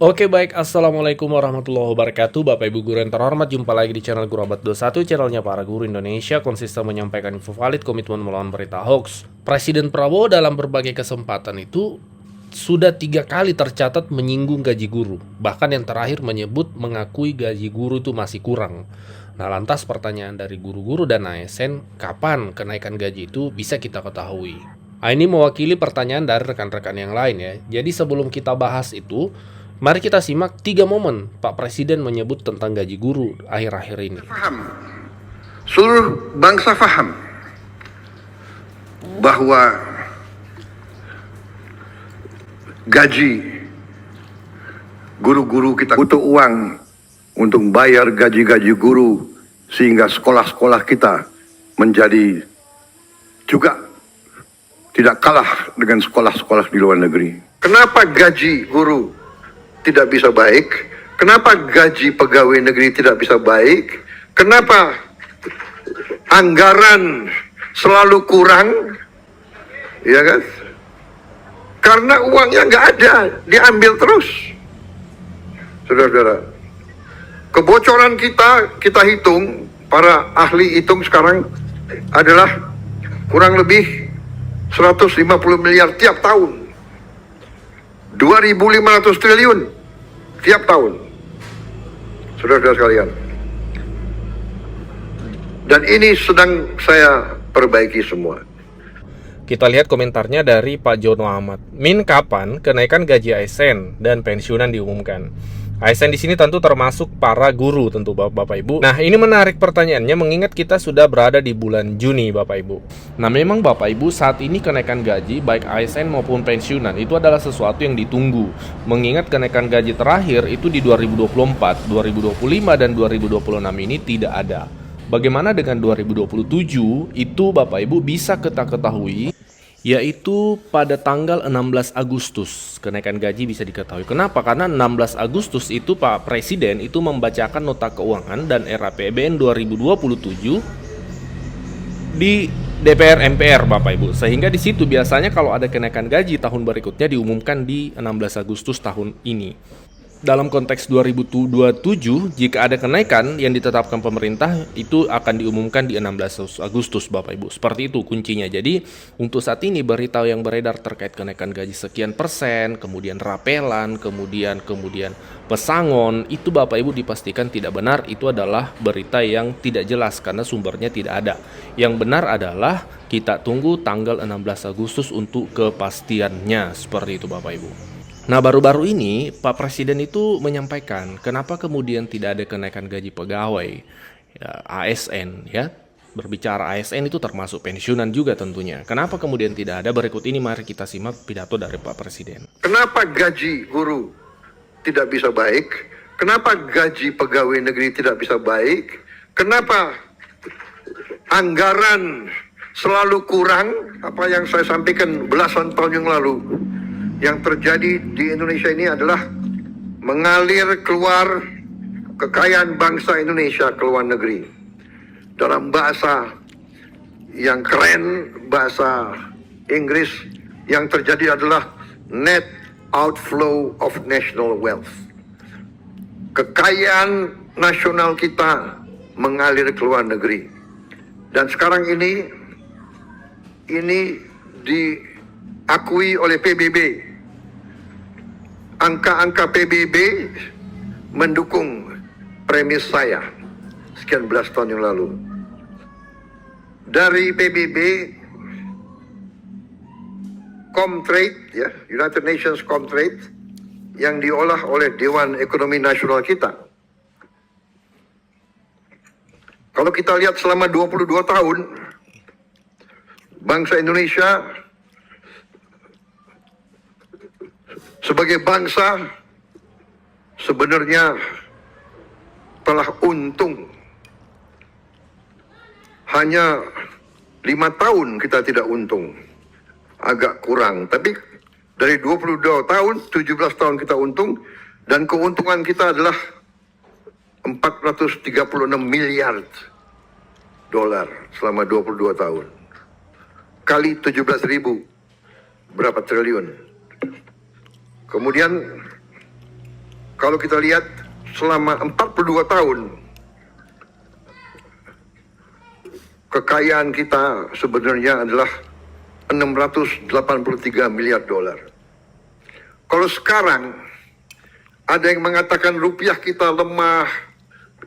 Oke baik, Assalamualaikum warahmatullahi wabarakatuh. Bapak Ibu guru yang terhormat, jumpa lagi di channel Guru Abad 21, channelnya para guru Indonesia, konsisten menyampaikan info valid, komitmen melawan berita hoax. Presiden Prabowo dalam berbagai kesempatan itu sudah 3 kali tercatat menyinggung gaji guru. Bahkan yang terakhir menyebut mengakui gaji guru itu masih kurang. Nah lantas pertanyaan dari guru-guru dan ASN, kapan kenaikan gaji itu bisa kita ketahui? Nah, ini mewakili pertanyaan dari rekan-rekan yang lain ya. Jadi sebelum kita bahas itu, mari kita simak 3 momen Pak Presiden menyebut tentang gaji guru akhir-akhir ini. Faham, seluruh bangsa faham bahwa gaji guru-guru kita butuh uang untuk bayar gaji-gaji guru sehingga sekolah-sekolah kita menjadi juga tidak kalah dengan sekolah-sekolah di luar negeri. Kenapa gaji guru tidak bisa baik? Kenapa gaji pegawai negeri tidak bisa baik? Kenapa anggaran selalu kurang? Ya kan? Karena uangnya nggak ada, diambil terus. Saudara-saudara, kebocoran kita hitung, para ahli hitung sekarang adalah kurang lebih 150 miliar tiap tahun. 2.500 triliun tiap tahun, saudara-saudara sekalian. Dan ini sedang saya perbaiki semua. Kita lihat komentarnya dari Pak Jono Ahmad. Min, kapan kenaikan gaji ASN dan pensiunan diumumkan? ASN di sini tentu termasuk para guru, tentu Bapak Ibu. Nah, ini menarik pertanyaannya mengingat kita sudah berada di bulan Juni, Bapak Ibu. Nah, memang Bapak Ibu saat ini kenaikan gaji baik ASN maupun pensiunan itu adalah sesuatu yang ditunggu. Mengingat kenaikan gaji terakhir itu di 2024, 2025 dan 2026 ini tidak ada. Bagaimana dengan 2027? Itu Bapak Ibu bisa kita ketahui yaitu pada tanggal 16 Agustus kenaikan gaji bisa diketahui. Kenapa? Karena 16 Agustus itu Pak Presiden itu membacakan nota keuangan dan RAPBN 2027 di DPR MPR Bapak Ibu. Sehingga di situ biasanya kalau ada kenaikan gaji tahun berikutnya diumumkan di 16 Agustus tahun ini. Dalam konteks 2027, jika ada kenaikan yang ditetapkan pemerintah, itu akan diumumkan di 16 Agustus, Bapak Ibu. Seperti itu kuncinya. Jadi, untuk saat ini berita yang beredar terkait kenaikan gaji sekian persen, kemudian rapelan, kemudian pesangon, itu Bapak Ibu dipastikan tidak benar. Itu adalah berita yang tidak jelas karena sumbernya tidak ada. Yang benar adalah kita tunggu tanggal 16 Agustus untuk kepastiannya. Seperti itu, Bapak Ibu. Nah, baru-baru ini Pak Presiden itu menyampaikan kenapa kemudian tidak ada kenaikan gaji pegawai ya, ASN ya. Berbicara ASN itu termasuk pensiunan juga tentunya. Kenapa kemudian tidak ada? Berikut ini mari kita simak pidato dari Pak Presiden. Kenapa gaji guru tidak bisa baik? Kenapa gaji pegawai negeri tidak bisa baik? Kenapa anggaran selalu kurang? Apa yang saya sampaikan belasan tahun yang lalu. Yang terjadi di Indonesia ini adalah mengalir keluar kekayaan bangsa Indonesia ke luar negeri. Dalam bahasa yang keren, bahasa Inggris, yang terjadi adalah net outflow of national wealth. Kekayaan nasional kita mengalir ke luar negeri. Dan sekarang ini diakui oleh PBB. Angka-angka PBB mendukung premis saya sekian belas tahun yang lalu. Dari PBB, Comtrade, ya, United Nations Comtrade, yang diolah oleh Dewan Ekonomi Nasional kita. Kalau kita lihat selama 22 tahun, bangsa Indonesia sebagai bangsa sebenarnya telah untung. Hanya 5 tahun kita tidak untung, agak kurang. Tapi dari 22 tahun, 17 tahun kita untung, dan keuntungan kita adalah 436 miliar dolar selama 22 tahun. Kali 17.000, berapa triliun? Kemudian kalau kita lihat selama 42 tahun, kekayaan kita sebenarnya adalah 683 miliar dolar. Kalau sekarang ada yang mengatakan rupiah kita lemah,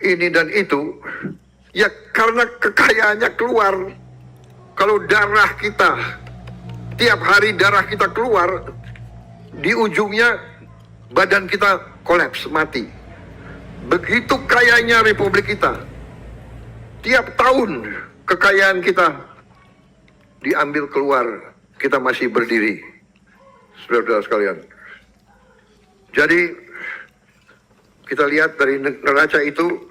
ini dan itu, ya karena kekayaannya keluar. Kalau darah kita, tiap hari darah kita keluar, di ujungnya badan kita kolaps, mati. Begitu kayanya Republik kita. Tiap tahun kekayaan kita diambil keluar, kita masih berdiri. Saudara-saudara sekalian. Jadi kita lihat dari neraca itu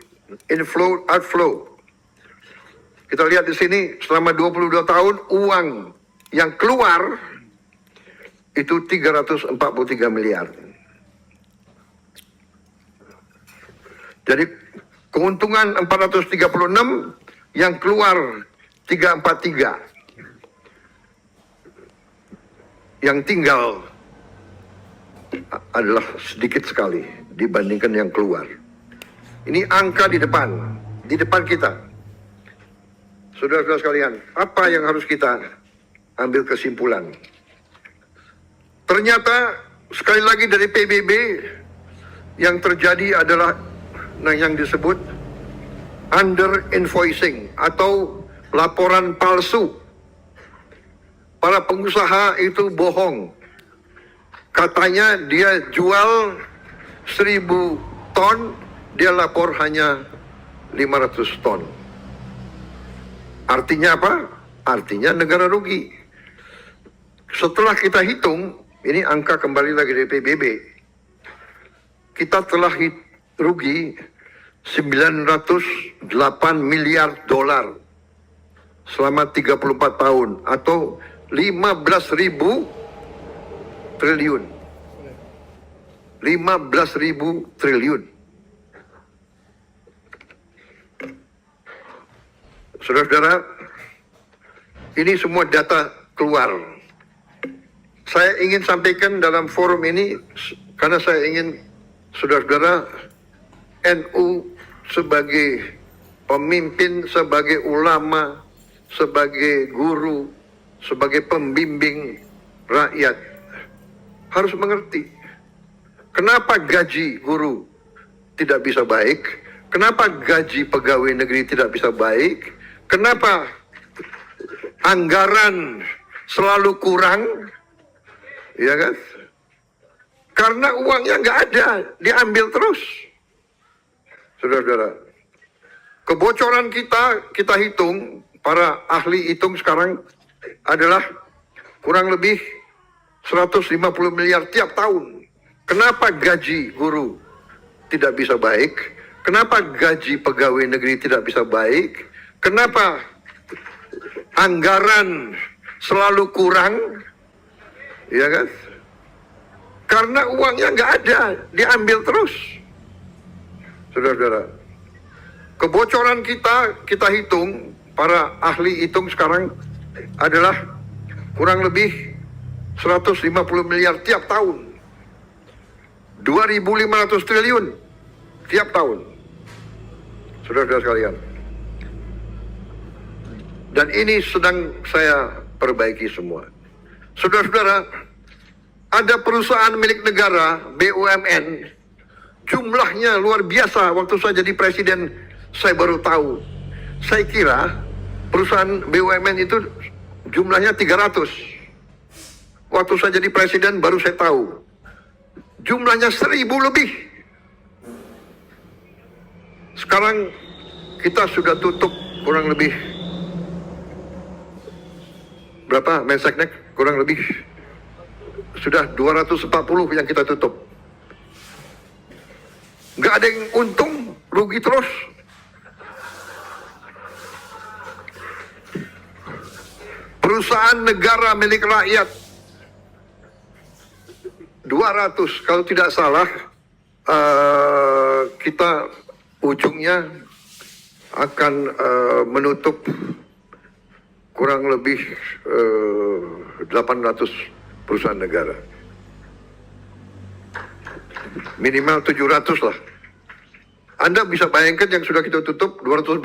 inflow, outflow. Kita lihat di sini selama 22 tahun uang yang keluar itu 343 miliar. Jadi keuntungan 436, yang keluar 343. Yang tinggal adalah sedikit sekali dibandingkan yang keluar. Ini angka di depan kita. Saudara-saudara sekalian, apa yang harus kita ambil kesimpulan? Ternyata sekali lagi dari PBB yang terjadi adalah yang disebut under invoicing atau laporan palsu. Para pengusaha itu bohong. Katanya dia jual 1000 ton, dia lapor hanya 500 ton. Artinya apa? Artinya negara rugi. Setelah kita hitung, ini angka kembali lagi dari PBB, kita telah rugi 908 miliar dolar selama 34 tahun atau 15.000 triliun. 15.000 triliun. Saudara-saudara, ini semua data keluar. Saya ingin sampaikan dalam forum ini karena saya ingin saudara-saudara NU sebagai pemimpin, sebagai ulama, sebagai guru, sebagai pembimbing rakyat harus mengerti kenapa gaji guru tidak bisa baik, kenapa gaji pegawai negeri tidak bisa baik, kenapa anggaran selalu kurang, ya kan? Karena uangnya nggak ada, diambil terus. Saudara-saudara, kebocoran kita hitung, para ahli hitung sekarang adalah kurang lebih 150 miliar tiap tahun. Kenapa gaji guru tidak bisa baik? Kenapa gaji pegawai negeri tidak bisa baik? Kenapa anggaran selalu kurang? Ya kan? Karena uangnya nggak ada, diambil terus. Saudara-saudara, kebocoran kita hitung, para ahli hitung sekarang adalah kurang lebih 150 miliar tiap tahun. 2.500 triliun tiap tahun. Saudara-saudara sekalian. Dan ini sedang saya perbaiki semua. Saudara-saudara, ada perusahaan milik negara, BUMN, jumlahnya luar biasa. Waktu saya jadi presiden, saya baru tahu. Saya kira perusahaan BUMN itu jumlahnya 300. Waktu saya jadi presiden baru saya tahu. Jumlahnya 1000 lebih. Sekarang kita sudah tutup kurang lebih berapa, Menseknek? Kurang lebih sudah 240 yang kita tutup. Nggak ada yang untung, rugi terus. Perusahaan negara milik rakyat 200, kalau tidak salah kita ujungnya akan menutup kurang lebih 800 perusahaan negara. minimal 700 lah. Anda bisa bayangkan yang sudah kita tutup 240.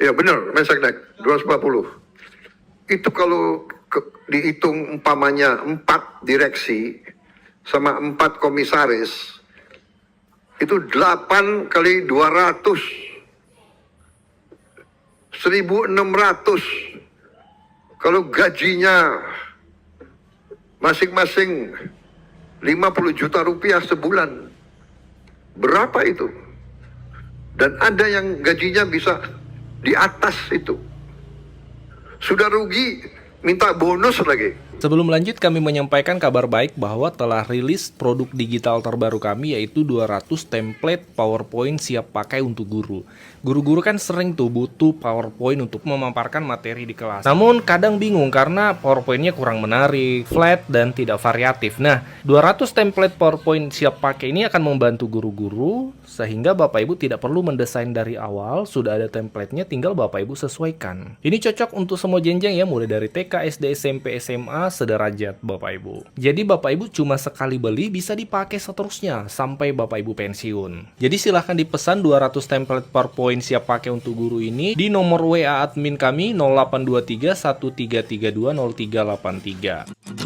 Ya benar, Mensesnek 240. Itu kalau dihitung umpamanya 4 direksi sama 4 komisaris, itu 8 kali 200, 1.600. Kalau gajinya masing-masing 50 juta rupiah sebulan, berapa itu? Dan ada yang gajinya bisa di atas itu. Sudah rugi, minta bonus lagi. Sebelum lanjut, kami menyampaikan kabar baik bahwa telah rilis produk digital terbaru kami, yaitu 200 template PowerPoint siap pakai untuk guru. Guru-guru kan sering tuh butuh PowerPoint untuk memaparkan materi di kelas. Namun kadang bingung karena PowerPoint-nya kurang menarik, flat, dan tidak variatif. Nah, 200 template PowerPoint siap pakai ini akan membantu guru-guru sehingga Bapak Ibu tidak perlu mendesain dari awal, sudah ada template-nya, tinggal Bapak Ibu sesuaikan. Ini cocok untuk semua jenjang ya, mulai dari TK, SD, SMP, SMA, sederajat Bapak Ibu. Jadi Bapak Ibu cuma sekali beli bisa dipakai seterusnya sampai Bapak Ibu pensiun. Jadi silahkan dipesan 200 template PowerPoint siap pakai untuk guru ini di nomor WA admin kami 0823 1332 0383.